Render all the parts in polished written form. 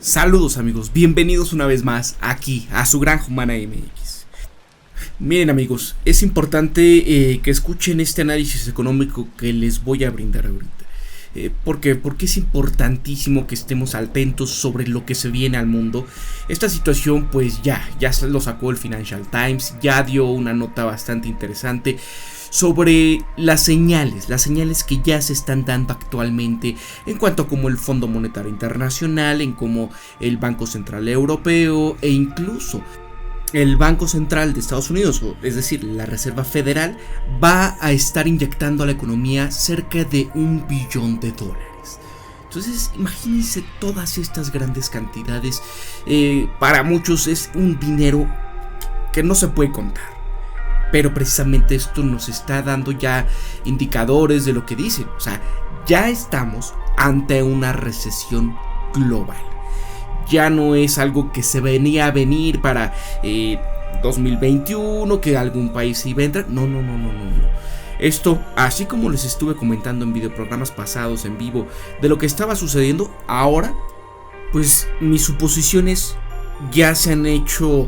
Saludos amigos, bienvenidos una vez más aquí a su Granja Humana MX. Miren amigos, es importante que escuchen este análisis económico que les voy a brindar ahorita. ¿Por qué? Porque es importantísimo que estemos atentos sobre lo que se viene al mundo. Esta situación pues ya se lo sacó el Financial Times, ya dio una nota bastante interesante sobre las señales que ya se están dando actualmente en cuanto a como el Fondo Monetario Internacional, en como el Banco Central Europeo e incluso el Banco Central de Estados Unidos, es decir, la Reserva Federal, va a estar inyectando a la economía cerca de $1 billón. Entonces, imagínense todas estas grandes cantidades. Para muchos es un dinero que no se puede contar. Pero precisamente esto nos está dando ya indicadores de lo que dicen. O sea, ya estamos ante una recesión global. Ya no es algo que se venía a venir para 2021, que algún país iba a entrar. No. Esto, así como les estuve comentando en videoprogramas pasados en vivo de lo que estaba sucediendo, ahora, pues mis suposiciones ya se han hecho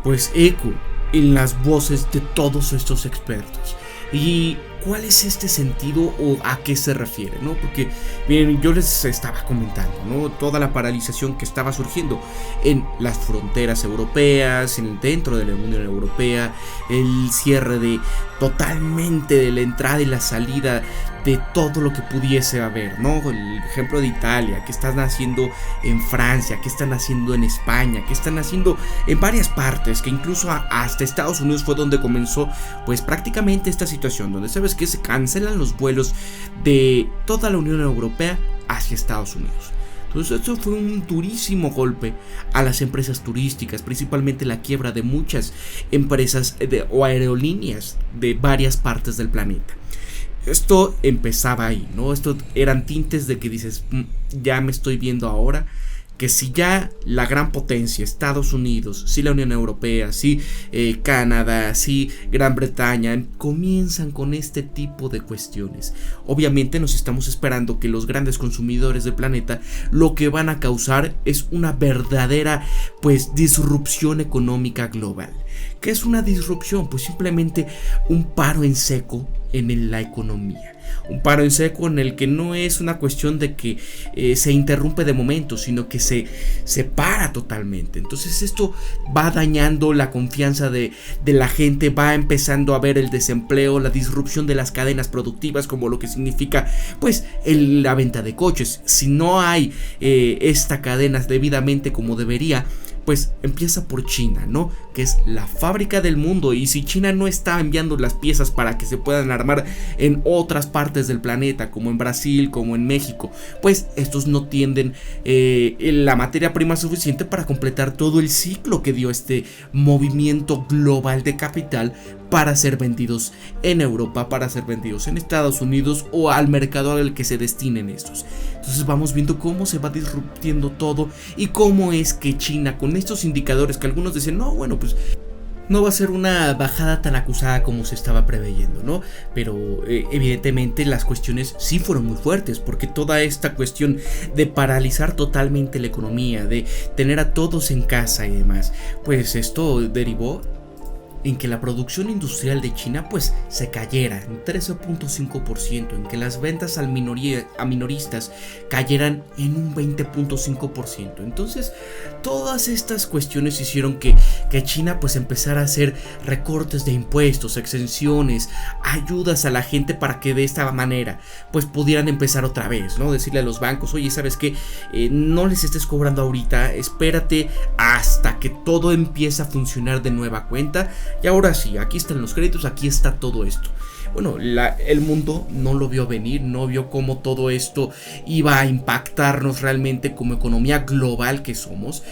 pues eco en las voces de todos estos expertos. ¿Y cuál es este sentido o a qué se refiere? ¿No? Porque, miren, yo les estaba comentando, ¿no? Toda la paralización que estaba surgiendo en las fronteras europeas, dentro de la Unión Europea, el cierre totalmente de la entrada y la salida de todo lo que pudiese haber, ¿no? El ejemplo de Italia, que están haciendo en Francia, que están haciendo en España, que están haciendo en varias partes, que incluso hasta Estados Unidos fue donde comenzó pues prácticamente esta situación, donde sabes que se cancelan los vuelos de toda la Unión Europea hacia Estados Unidos. Entonces esto fue un durísimo golpe a las empresas turísticas, principalmente la quiebra de muchas empresas o aerolíneas de varias partes del planeta. Esto empezaba ahí, ¿no? Esto eran tintes de que dices, ya me estoy viendo ahora que si ya la gran potencia, Estados Unidos, si la Unión Europea, si Canadá, si Gran Bretaña, comienzan con este tipo de cuestiones. Obviamente nos estamos esperando que los grandes consumidores del planeta lo que van a causar es una verdadera pues disrupción económica global. ¿Qué es una disrupción? Pues simplemente un paro en seco en la economía. Un paro en seco en el que no es una cuestión de que se interrumpe de momento, sino que se para totalmente. Entonces esto va dañando la confianza de la gente, va empezando a ver el desempleo, la disrupción de las cadenas productivas, como lo que significa pues la venta de coches. Si no hay esta cadena debidamente como debería, pues empieza por China, ¿no? Que es la fábrica del mundo, y si China no está enviando las piezas para que se puedan armar en otras partes del planeta, como en Brasil, como en México, pues estos no tienen la materia prima suficiente para completar todo el ciclo que dio este movimiento global de capital para ser vendidos en Europa, para ser vendidos en Estados Unidos o al mercado al que se destinen estos. Entonces vamos viendo cómo se va disruptiendo todo y cómo es que China, con estos indicadores que algunos dicen, no, bueno, pues no va a ser una bajada tan acusada como se estaba preveyendo, ¿no? Pero evidentemente las cuestiones sí fueron muy fuertes, porque toda esta cuestión de paralizar totalmente la economía, de tener a todos en casa y demás, pues esto derivó en que la producción industrial de China pues se cayera en 13.5%, en que las ventas a minoristas cayeran en un 20.5%. Entonces todas estas cuestiones hicieron que China pues empezara a hacer recortes de impuestos, exenciones, ayudas a la gente para que de esta manera pues pudieran empezar otra vez, ¿no? Decirle a los bancos, oye, ¿sabes qué? No les estés cobrando ahorita, espérate hasta que todo empiece a funcionar de nueva cuenta. Y ahora sí, aquí están los créditos, aquí está todo esto. Bueno, el mundo no lo vio venir, no vio cómo todo esto iba a impactarnos realmente como economía global que somos.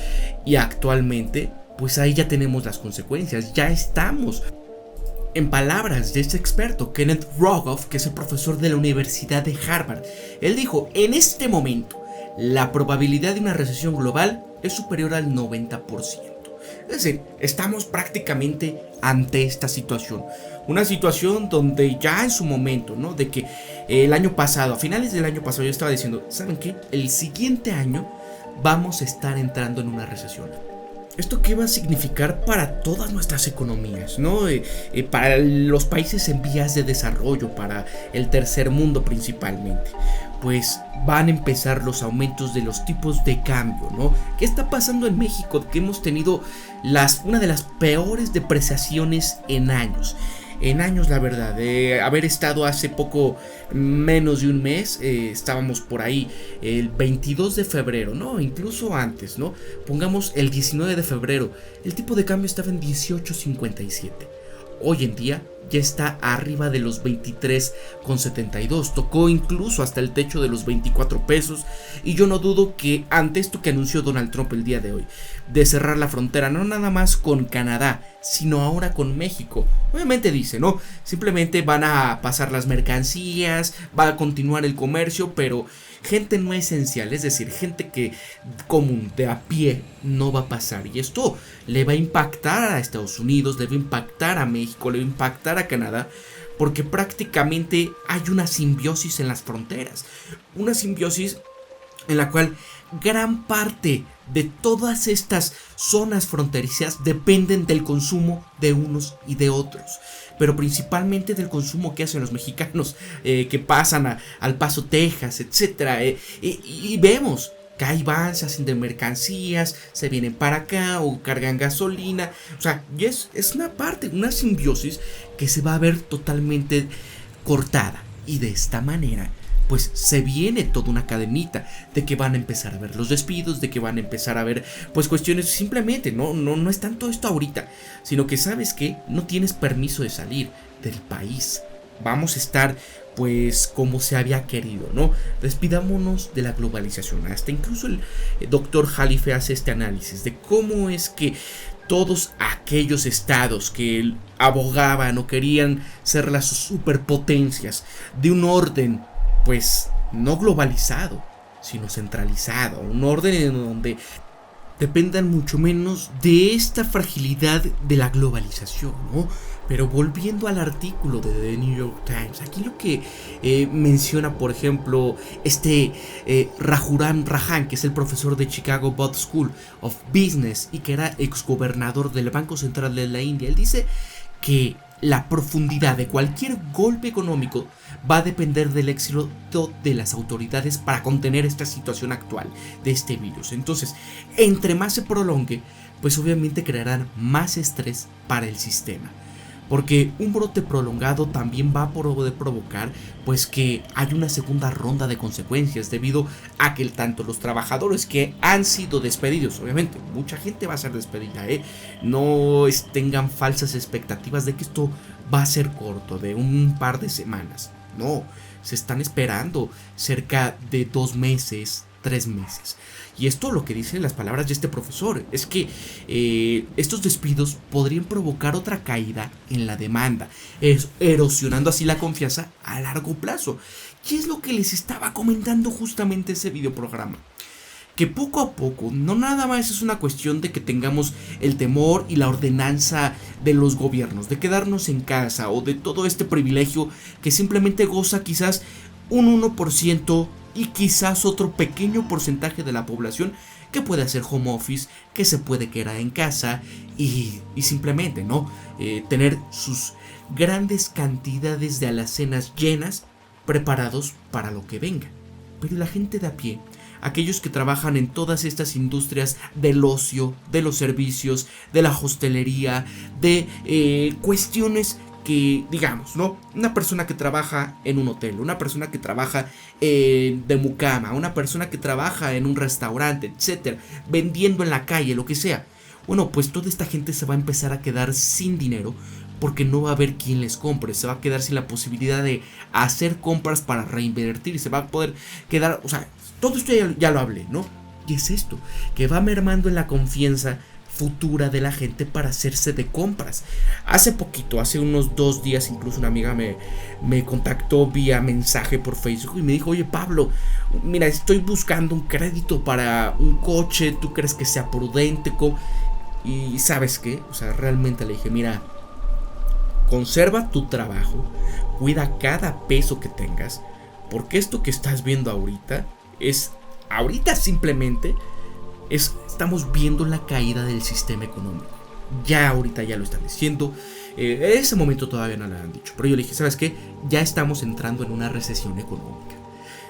Y actualmente, pues ahí ya tenemos las consecuencias, ya estamos. En palabras de este experto, Kenneth Rogoff, que es el profesor de la Universidad de Harvard, él dijo, en este momento, la probabilidad de una recesión global es superior al 90%. Es decir, estamos prácticamente ante esta situación. Una situación donde ya en su momento, ¿no? De que el año pasado, a finales del año pasado, yo estaba diciendo, ¿saben qué? El siguiente año vamos a estar entrando en una recesión. ¿Esto qué va a significar para todas nuestras economías, ¿no? Para los países en vías de desarrollo, para el tercer mundo principalmente. Pues van a empezar los aumentos de los tipos de cambio, ¿no? ¿Qué está pasando en México? Que hemos tenido una de las peores depreciaciones en años. La verdad, haber estado hace poco, menos de un mes, estábamos por ahí el 22 de febrero, no, incluso antes, ¿no? Pongamos el 19 de febrero, el tipo de cambio estaba en 18.57. Hoy en día ya está arriba de los 23.72, tocó incluso hasta el techo de los 24 pesos, y yo no dudo que ante esto que anunció Donald Trump el día de hoy, de cerrar la frontera, no nada más con Canadá, sino ahora con México, obviamente dice, no, simplemente van a pasar las mercancías, va a continuar el comercio, pero gente no esencial, es decir, gente que común, de a pie, no va a pasar, y esto le va a impactar a Estados Unidos, le va a impactar a México, le va a impactar a Canadá, porque prácticamente hay una simbiosis en las fronteras, una simbiosis en la cual gran parte de todas estas zonas fronterizas dependen del consumo de unos y de otros, pero principalmente del consumo que hacen los mexicanos, que pasan al Paso, Texas, etcétera, y vemos que ahí van, se hacen de mercancías, se vienen para acá o cargan gasolina, o sea, y es una parte, una simbiosis que se va a ver totalmente cortada, y de esta manera pues se viene toda una cadenita de que van a empezar a ver los despidos, de que van a empezar a ver pues cuestiones, simplemente no es tanto esto ahorita, sino que sabes que no tienes permiso de salir del país. Vamos a estar pues como se había querido, ¿no? Despidámonos de la globalización. Hasta incluso el doctor Jalife hace este análisis de cómo es que todos aquellos estados que abogaban o querían ser las superpotencias de un orden pues no globalizado, sino centralizado, un orden en donde dependan mucho menos de esta fragilidad de la globalización, ¿no? Pero volviendo al artículo de The New York Times, aquí lo que menciona, por ejemplo, Rajaram Rajan, que es el profesor de Chicago Booth School of Business y que era exgobernador del Banco Central de la India, él dice que la profundidad de cualquier golpe económico va a depender del éxito de las autoridades para contener esta situación actual de este virus. Entonces, entre más se prolongue, pues obviamente crearán más estrés para el sistema. Porque un brote prolongado también va a poder provocar pues que hay una segunda ronda de consecuencias, debido a que tanto los trabajadores que han sido despedidos, obviamente mucha gente va a ser despedida, no tengan falsas expectativas de que esto va a ser corto, de un par de semanas. No, se están esperando cerca de 2 meses, 3 meses. Y esto, lo que dicen las palabras de este profesor, es que estos despidos podrían provocar otra caída en la demanda, erosionando así la confianza a largo plazo. ¿Qué es lo que les estaba comentando justamente ese videoprograma? Que poco a poco, no nada más es una cuestión de que tengamos el temor y la ordenanza de los gobiernos, de quedarnos en casa o de todo este privilegio que simplemente goza quizás un 1% y quizás otro pequeño porcentaje de la población que puede hacer home office, que se puede quedar en casa y simplemente tener sus grandes cantidades de alacenas llenas, preparados para lo que venga. Pero la gente de a pie, aquellos que trabajan en todas estas industrias del ocio, de los servicios, de la hostelería, de cuestiones que, digamos, una persona que trabaja en un hotel, una persona que trabaja de mucama, una persona que trabaja en un restaurante, etcétera, vendiendo en la calle, lo que sea. Bueno, pues toda esta gente se va a empezar a quedar sin dinero, porque no va a haber quien les compre, se va a quedar sin la posibilidad de hacer compras para reinvertir, se va a poder quedar, o sea, todo esto ya lo hablé, ¿no? Y es esto, que va mermando en la confianza futura de la gente para hacerse de compras. Hace unos 2 días, incluso una amiga me contactó vía mensaje por Facebook y me dijo: oye Pablo, mira, estoy buscando un crédito para un coche, ¿tú crees que sea prudente? Y ¿sabes qué? O sea, realmente le dije: mira, conserva tu trabajo, cuida cada peso que tengas, porque esto que estás viendo ahorita simplemente estamos viendo la caída del sistema económico. Ya ahorita ya lo están diciendo. En ese momento todavía no lo han dicho, pero yo le dije, ¿sabes qué? Ya estamos entrando en una recesión económica.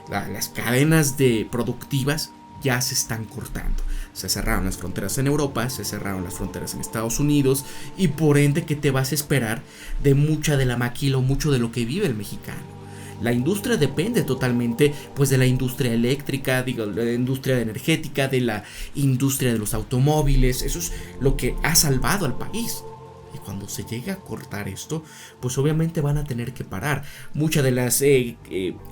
Las cadenas productivas ya se están cortando. Se cerraron las fronteras en Europa, se cerraron las fronteras en Estados Unidos, y por ende, ¿qué te vas a esperar de mucha de la maquila o mucho de lo que vive el mexicano? La industria depende totalmente pues de la industria eléctrica, digo, de la industria energética, de la industria de los automóviles. Eso es lo que ha salvado al país. Y cuando se llegue a cortar esto, pues obviamente van a tener que parar. Muchas de las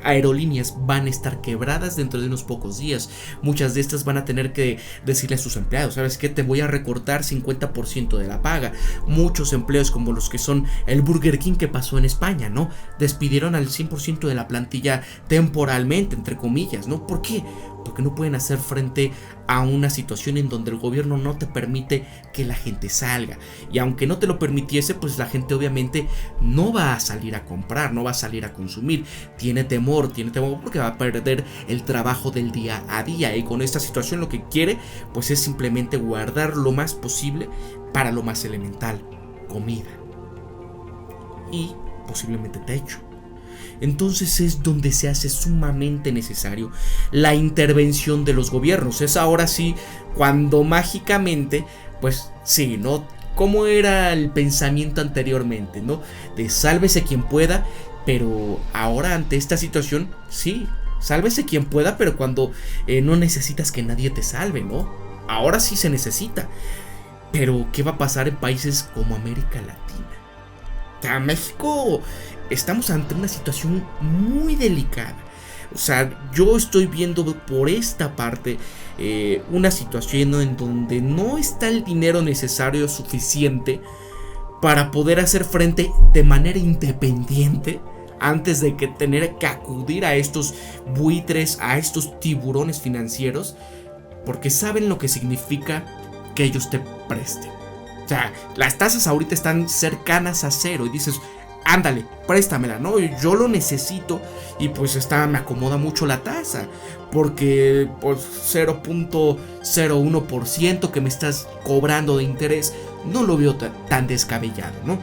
aerolíneas van a estar quebradas dentro de unos pocos días. Muchas de estas van a tener que decirle a sus empleados, ¿sabes qué? Te voy a recortar 50% de la paga. Muchos empleos, como los que son el Burger King que pasó en España, ¿no? Despidieron al 100% de la plantilla temporalmente, entre comillas, ¿no? ¿Por qué? Porque no pueden hacer frente a una situación en donde el gobierno no te permite que la gente salga. Y aunque no te lo permitiese, pues la gente obviamente no va a salir a comprar, no va a salir a consumir. Tiene temor porque va a perder el trabajo del día a día. Y con esta situación lo que quiere pues es simplemente guardar lo más posible para lo más elemental: comida y posiblemente techo. Entonces es donde se hace sumamente necesario la intervención de los gobiernos. Es ahora sí cuando mágicamente, pues sí, ¿no? ¿Cómo era el pensamiento anteriormente, no? De sálvese quien pueda, pero ahora ante esta situación, sí, sálvese quien pueda, pero cuando no necesitas que nadie te salve, ¿no? Ahora sí se necesita. Pero ¿qué va a pasar en países como América Latina? A México estamos ante una situación muy delicada. O sea, yo estoy viendo por esta parte una situación en donde no está el dinero necesario suficiente para poder hacer frente de manera independiente antes de que tener que acudir a estos buitres, a estos tiburones financieros, porque saben lo que significa que ellos te presten. O sea, las tasas ahorita están cercanas a cero y dices, ándale, préstamela, ¿no? Yo lo necesito y pues me acomoda mucho la tasa, porque pues 0.01% que me estás cobrando de interés no lo veo tan descabellado, ¿no?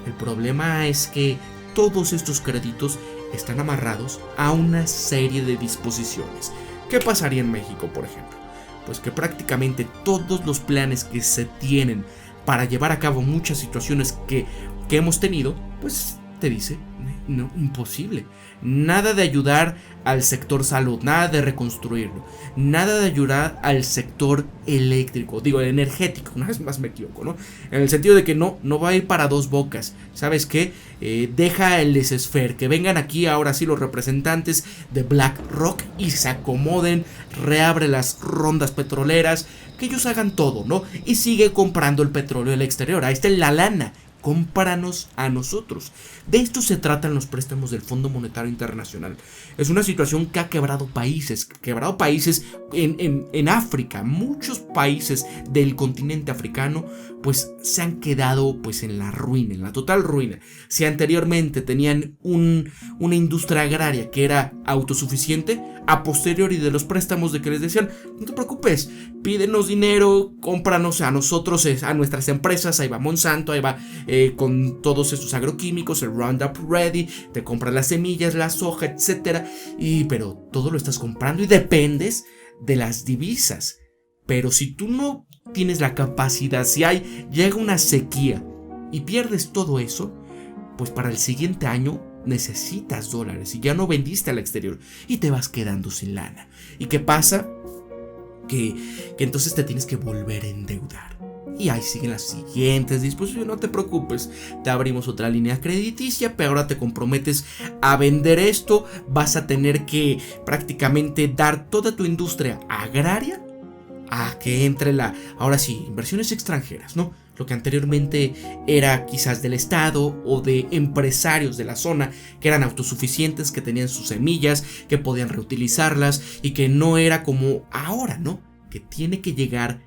El problema es que todos estos créditos están amarrados a una serie de disposiciones. ¿Qué pasaría en México, por ejemplo? Pues que prácticamente todos los planes que se tienen para llevar a cabo muchas situaciones que hemos tenido, pues te dice, no, imposible. Nada de ayudar al sector salud, nada de reconstruirlo, nada de ayudar al sector eléctrico, digo, energético, una vez más me equivoco, ¿no? En el sentido de que no va a ir para dos bocas. ¿Sabes qué? Deja el laissez-faire, que vengan aquí ahora sí los representantes de BlackRock y se acomoden, reabre las rondas petroleras, que ellos hagan todo, ¿no? Y sigue comprando el petróleo del exterior. Ahí está la lana. Cómpranos a nosotros. De esto se tratan los préstamos del Fondo Monetario Internacional. Es una situación que ha quebrado países en África. Muchos países del continente africano pues se han quedado pues en la ruina, en la total ruina. Si anteriormente tenían una industria agraria que era autosuficiente, a posteriori de los préstamos de que les decían, no te preocupes, pídenos dinero, cómpranos a nosotros, a nuestras empresas, ahí va Monsanto, ahí va con todos estos agroquímicos, el Roundup Ready, te compran las semillas, la soja, etcétera, pero todo lo estás comprando y dependes de las divisas. Pero si tú no tienes la capacidad, si llega una sequía y pierdes todo eso, pues para el siguiente año necesitas dólares y ya no vendiste al exterior y te vas quedando sin lana. ¿Y qué pasa? Que entonces te tienes que volver a endeudar. Y ahí siguen las siguientes disposiciones. No te preocupes, te abrimos otra línea crediticia, pero ahora te comprometes a vender esto. Vas a tener que prácticamente dar toda tu industria agraria a que entre ahora sí, inversiones extranjeras, ¿no? Lo que anteriormente era quizás del Estado o de empresarios de la zona que eran autosuficientes, que tenían sus semillas, que podían reutilizarlas y que no era como ahora, ¿no? Que tiene que llegar,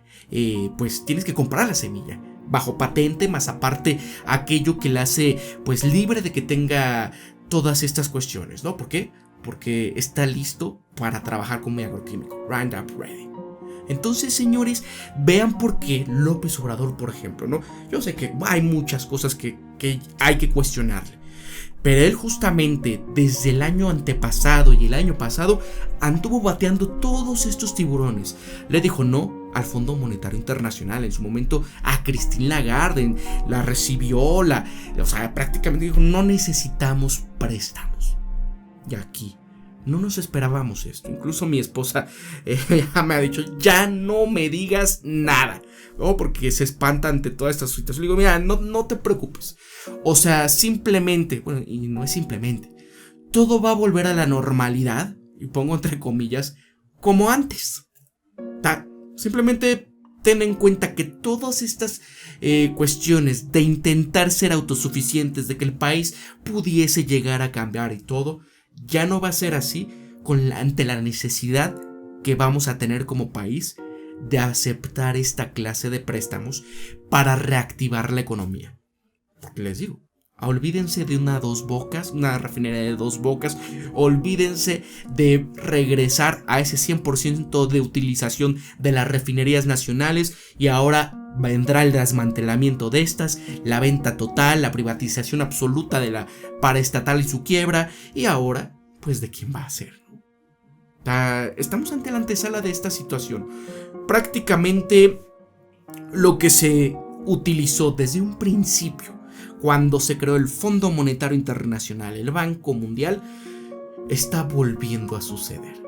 pues tienes que comprar la semilla bajo patente, más aparte aquello que la hace pues libre de que tenga todas estas cuestiones, ¿no? ¿Por qué? Porque está listo para trabajar con mi agroquímico, Roundup Ready. Entonces, señores, vean por qué López Obrador, por ejemplo, ¿no? Yo sé que hay muchas cosas que hay que cuestionarle, pero él justamente desde el año antepasado y el año pasado anduvo bateando todos estos tiburones. Le dijo no al Fondo Monetario Internacional, en su momento a Christine Lagarde, la recibió, prácticamente dijo no necesitamos préstamos. Y aquí no nos esperábamos esto. Incluso mi esposa ya me ha dicho, ya no me digas nada, ¿no? Porque se espanta ante toda esta situación. Le digo, mira, no te preocupes. O sea, simplemente, bueno, y no es simplemente, todo va a volver a la normalidad, y pongo entre comillas, como antes. Simplemente ten en cuenta que todas estas cuestiones de intentar ser autosuficientes, de que el país pudiese llegar a cambiar y todo, ya no va a ser así ante la necesidad que vamos a tener como país de aceptar esta clase de préstamos para reactivar la economía. Porque les digo, olvídense de una refinería de Dos Bocas, olvídense de regresar a ese 100% de utilización de las refinerías nacionales, y ahora vendrá el desmantelamiento de estas, la venta total, la privatización absoluta de la paraestatal y su quiebra, y ahora, pues, ¿de quién va a ser? Estamos ante la antesala de esta situación. Prácticamente lo que se utilizó desde un principio, cuando se creó el Fondo Monetario Internacional, el Banco Mundial, está volviendo a suceder.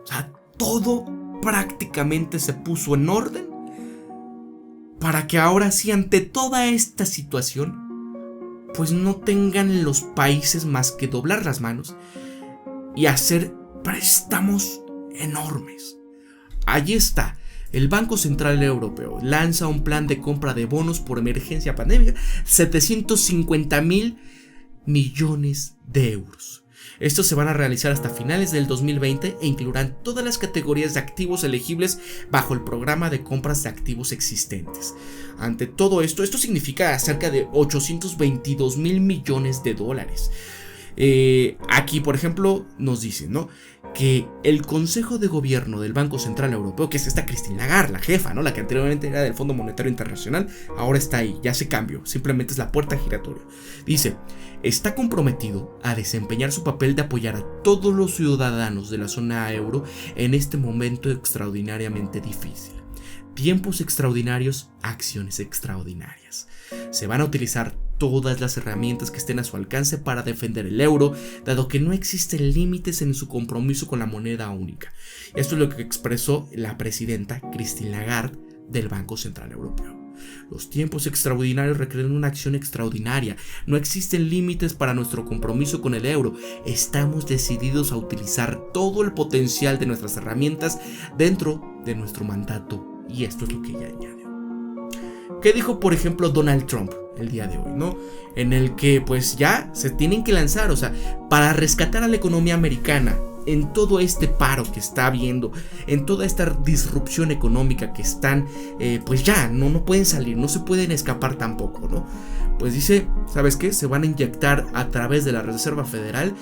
O sea, todo prácticamente se puso en orden para que ahora sí, ante toda esta situación, pues no tengan los países más que doblar las manos y hacer préstamos enormes. Allí está. El Banco Central Europeo lanza un plan de compra de bonos por emergencia pandémica, 750,000 millones de euros. Estos se van a realizar hasta finales del 2020 e incluirán todas las categorías de activos elegibles bajo el programa de compras de activos existentes. Ante todo esto significa cerca de 822,000 millones de dólares. Aquí, por ejemplo, nos dicen, ¿no?, que el Consejo de Gobierno del Banco Central Europeo, que es esta Christine Lagarde, la jefa, ¿no?, la que anteriormente era del Fondo Monetario Internacional, ahora está ahí, ya se cambió, simplemente es la puerta giratoria. Dice, está comprometido a desempeñar su papel de apoyar a todos los ciudadanos de la zona euro en este momento extraordinariamente difícil. Tiempos extraordinarios, acciones extraordinarias. Se van a utilizar todas las herramientas que estén a su alcance para defender el euro, dado que no existen límites en su compromiso con la moneda única. Esto es lo que expresó la presidenta Christine Lagarde del Banco Central Europeo. Los tiempos extraordinarios requieren una acción extraordinaria. No existen límites para nuestro compromiso con el euro. Estamos decididos a utilizar todo el potencial de nuestras herramientas dentro de nuestro mandato. Y esto es lo que ella añade. ¿Qué dijo, por ejemplo, Donald Trump el día de hoy, ¿no? En el que pues ya se tienen que lanzar, o sea, para rescatar a la economía americana en todo este paro que está habiendo, en toda esta disrupción económica que están, pues ya no pueden salir, no se pueden escapar tampoco, ¿no? Pues dice, ¿sabes qué? Se van a inyectar a través de la Reserva Federal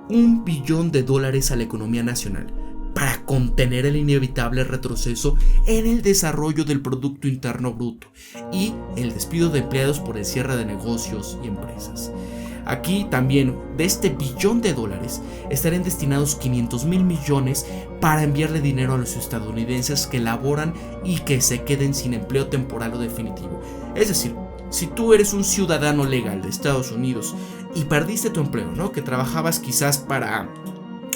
$1 billón a la economía nacional, para contener el inevitable retroceso en el desarrollo del Producto Interno Bruto y el despido de empleados por el cierre de negocios y empresas. Aquí también, de este $1 billón, estarán destinados 500,000 millones para enviarle dinero a los estadounidenses que laboran y que se queden sin empleo temporal o definitivo. Es decir, si tú eres un ciudadano legal de Estados Unidos y perdiste tu empleo, ¿no?, que trabajabas quizás para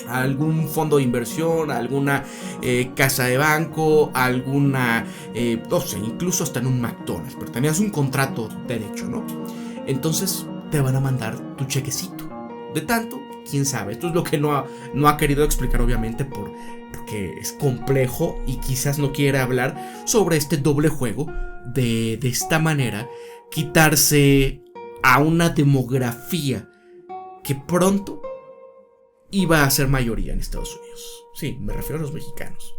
algún fondo de inversión, alguna casa de banco, alguna, no sé, incluso hasta en un McDonald's, pero tenías un contrato derecho, ¿no? Entonces te van a mandar tu chequecito. De tanto, quién sabe. Esto es lo que no ha querido explicar, obviamente, porque es complejo y quizás no quiere hablar sobre este doble juego de esta manera quitarse a una demografía que pronto iba a ser mayoría en Estados Unidos. Sí, me refiero a los mexicanos.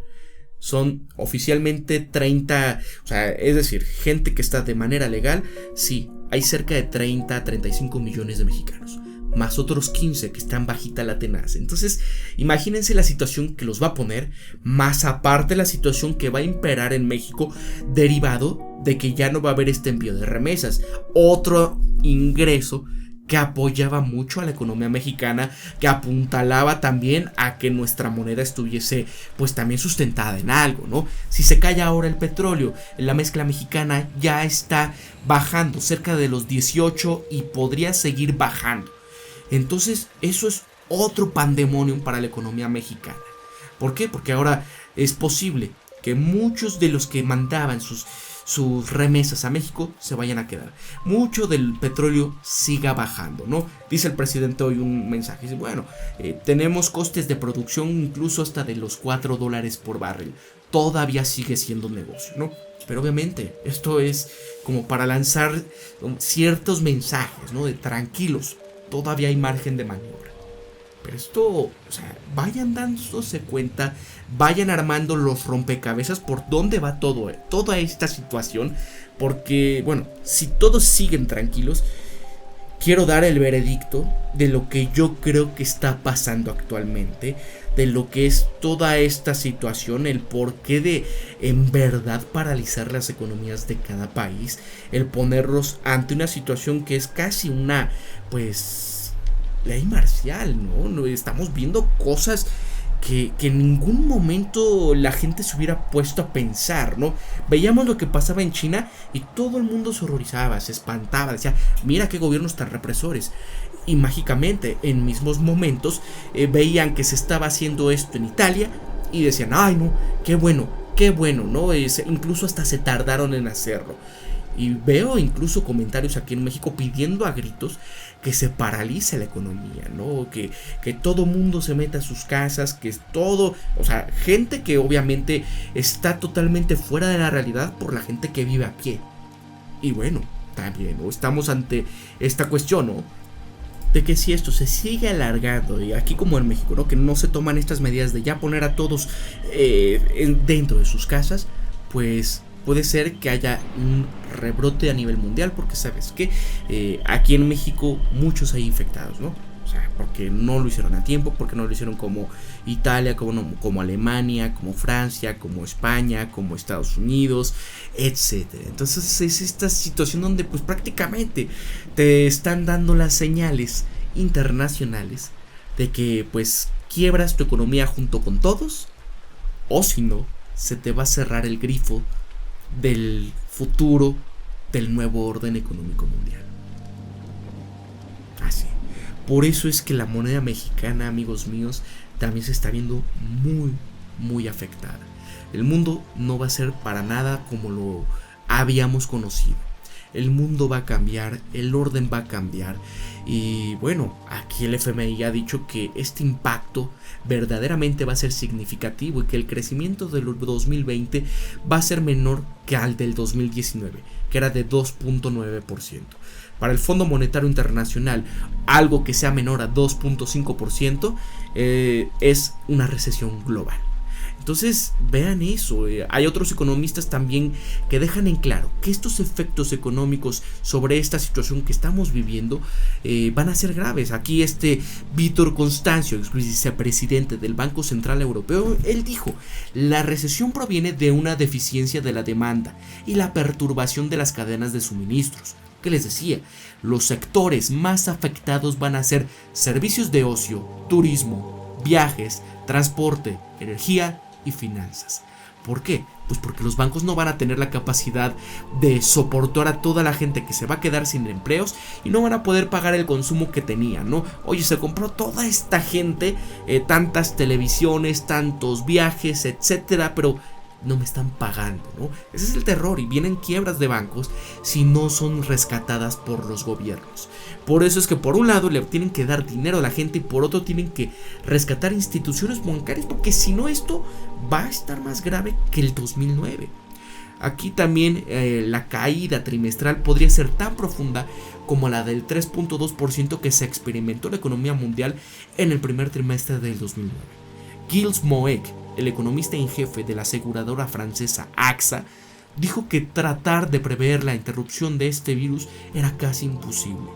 Son oficialmente 30, o sea, es decir, gente que está de manera legal. Sí, hay cerca de 30 a 35 millones de mexicanos. más otros 15 que están bajita la tenaza. Entonces, imagínense la situación que los va a poner, más aparte la situación que va a imperar en México, derivado de que ya no va a haber este envío de remesas, otro ingreso que apoyaba mucho a la economía mexicana, que apuntalaba también a que nuestra moneda estuviese pues también sustentada en algo, ¿no? Si se cae ahora el petróleo, la mezcla mexicana ya está bajando cerca de los 18 y podría seguir bajando. Entonces eso es otro pandemonium para la economía mexicana. ¿Por qué? Porque ahora es posible que muchos de los que mandaban sus remesas a México se vayan a quedar. Mucho del petróleo siga bajando, ¿no? Dice el presidente hoy un mensaje, dice, bueno, tenemos costes de producción incluso hasta de los $4 por barril. Todavía sigue siendo un negocio, ¿no? Pero obviamente esto es como para lanzar ciertos mensajes, ¿no? De tranquilos, todavía hay margen de maniobra. Pero esto, o sea, vayan dándose cuenta, vayan armando los rompecabezas por dónde va toda esta situación. Porque, bueno, si todos siguen tranquilos, quiero dar el veredicto de lo que yo creo que está pasando actualmente, de lo que es toda esta situación, el porqué de en verdad paralizar las economías de cada país, el ponerlos ante una situación que es casi una, pues, ley marcial, ¿no? Estamos viendo cosas que en ningún momento la gente se hubiera puesto a pensar, ¿no? Veíamos lo que pasaba en China y todo el mundo se horrorizaba, se espantaba, decía, mira qué gobiernos tan represores. Y mágicamente, en mismos momentos, veían que se estaba haciendo esto en Italia y decían, ay no, qué bueno, ¿no? Incluso hasta se tardaron en hacerlo. Y veo incluso comentarios aquí en México pidiendo a gritos que se paralice la economía, ¿no? Que todo mundo se meta a sus casas, que todo, o sea, gente que obviamente está totalmente fuera de la realidad por la gente que vive a pie. Y bueno, también, ¿no? Estamos ante esta cuestión, ¿no? De que si esto se sigue alargando, y aquí como en México, ¿no? Que no se toman estas medidas de ya poner a todos dentro de sus casas, pues puede ser que haya un rebrote a nivel mundial, porque sabes que aquí en México muchos hay infectados, ¿no? O sea, porque no lo hicieron a tiempo, porque no lo hicieron como Italia, como Alemania, como Francia, como España, como Estados Unidos, etcétera. Entonces es esta situación donde pues prácticamente te están dando las señales internacionales de que pues quiebras tu economía junto con todos, o si no, se te va a cerrar el grifo del futuro del nuevo orden económico mundial. Así. Por eso es que la moneda mexicana, amigos míos, también se está viendo muy, muy afectada. El mundo no va a ser para nada como lo habíamos conocido. El mundo va a cambiar, el orden va a cambiar. Y bueno, aquí el FMI ha dicho que este impacto verdaderamente va a ser significativo y que el crecimiento del 2020 va a ser menor que al del 2019, que era de 2.9%. Para el Fondo Monetario Internacional, algo que sea menor a 2.5% es una recesión global. Entonces vean eso, hay otros economistas también que dejan en claro que estos efectos económicos sobre esta situación que estamos viviendo van a ser graves. Aquí Vítor Constancio, ex vicepresidente del Banco Central Europeo, él dijo, la recesión proviene de una deficiencia de la demanda y la perturbación de las cadenas de suministros. ¿Qué les decía? Los sectores más afectados van a ser servicios de ocio, turismo, viajes, transporte, energía y finanzas. ¿Por qué? Pues porque los bancos no van a tener la capacidad de soportar a toda la gente que se va a quedar sin empleos y no van a poder pagar el consumo que tenían, ¿no? Oye, se compró toda esta gente, tantas televisiones, tantos viajes, etcétera, pero no me están pagando, ¿no? Ese es el terror y vienen quiebras de bancos si no son rescatadas por los gobiernos. Por eso es que por un lado le tienen que dar dinero a la gente y por otro tienen que rescatar instituciones bancarias, porque si no esto va a estar más grave que el 2009. Aquí también la caída trimestral podría ser tan profunda como la del 3.2% que se experimentó en la economía mundial en el primer trimestre del 2009. Gilles Moek, el economista en jefe de la aseguradora francesa AXA, dijo que tratar de prever la interrupción de este virus era casi imposible.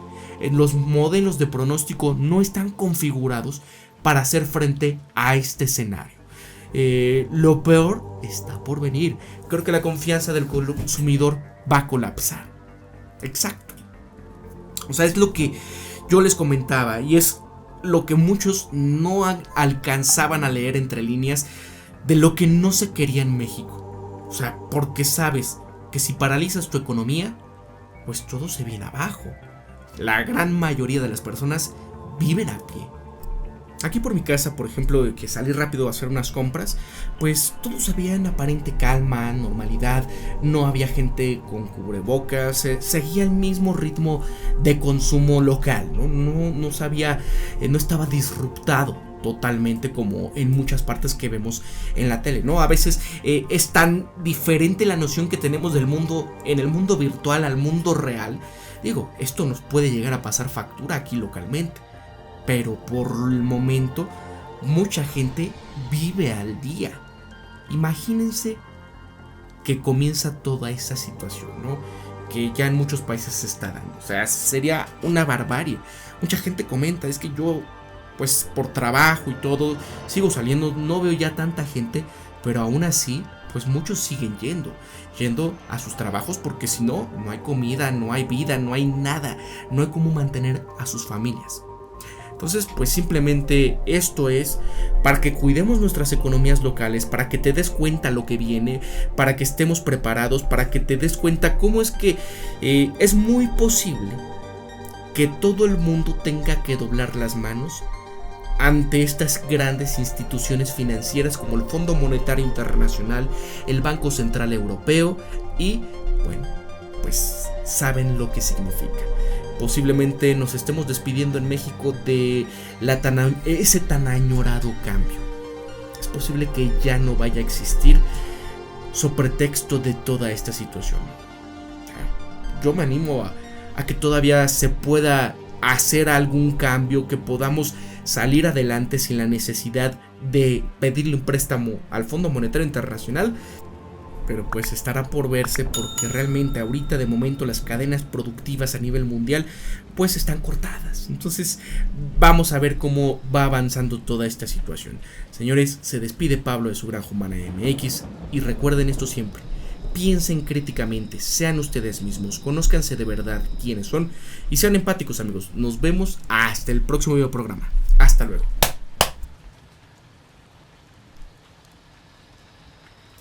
los modelos de pronóstico no están configurados para hacer frente a este escenario. Lo peor está por venir. Creo que la confianza del consumidor va a colapsar. Exacto. O sea, es lo que yo les comentaba y es lo que muchos no alcanzaban a leer entre líneas de lo que no se quería en México. O sea, porque sabes que si paralizas tu economía, pues todo se viene abajo. La gran mayoría de las personas viven a pie. Aquí por mi casa, por ejemplo, que salí rápido a hacer unas compras, pues todo se veía en aparente calma, normalidad, no había gente con cubrebocas, seguía el mismo ritmo de consumo local, no estaba disruptado totalmente como en muchas partes que vemos en la tele, ¿no? A veces es tan diferente la noción que tenemos del mundo, en el mundo virtual al mundo real. Digo, esto nos puede llegar a pasar factura aquí localmente. Pero por el momento, mucha gente vive al día. Imagínense que comienza toda esa situación, ¿no? Que ya en muchos países se está dando. O sea, sería una barbarie. Mucha gente comenta, es que yo, pues por trabajo y todo, sigo saliendo, no veo ya tanta gente, pero aún así, pues muchos siguen yendo a sus trabajos porque si no, no hay comida, no hay vida, no hay nada, no hay cómo mantener a sus familias. Entonces, pues simplemente esto es para que cuidemos nuestras economías locales, para que te des cuenta lo que viene, para que estemos preparados, para que te des cuenta cómo es que es muy posible que todo el mundo tenga que doblar las manos ante estas grandes instituciones financieras como el Fondo Monetario Internacional, el Banco Central Europeo y, bueno, pues saben lo que significa. Posiblemente nos estemos despidiendo en México de ese tan añorado cambio. Es posible que ya no vaya a existir sobre pretexto de toda esta situación. Yo me animo a que todavía se pueda hacer algún cambio, que podamos salir adelante sin la necesidad de pedirle un préstamo al Fondo Monetario Internacional. Pero pues estará por verse, porque realmente ahorita de momento las cadenas productivas a nivel mundial pues están cortadas. Entonces vamos a ver cómo va avanzando toda esta situación. Señores, se despide Pablo de su Granja Humana MX y recuerden esto siempre: piensen críticamente, sean ustedes mismos, conózcanse de verdad quiénes son y sean empáticos, amigos. Nos vemos hasta el próximo video programa. Hasta luego.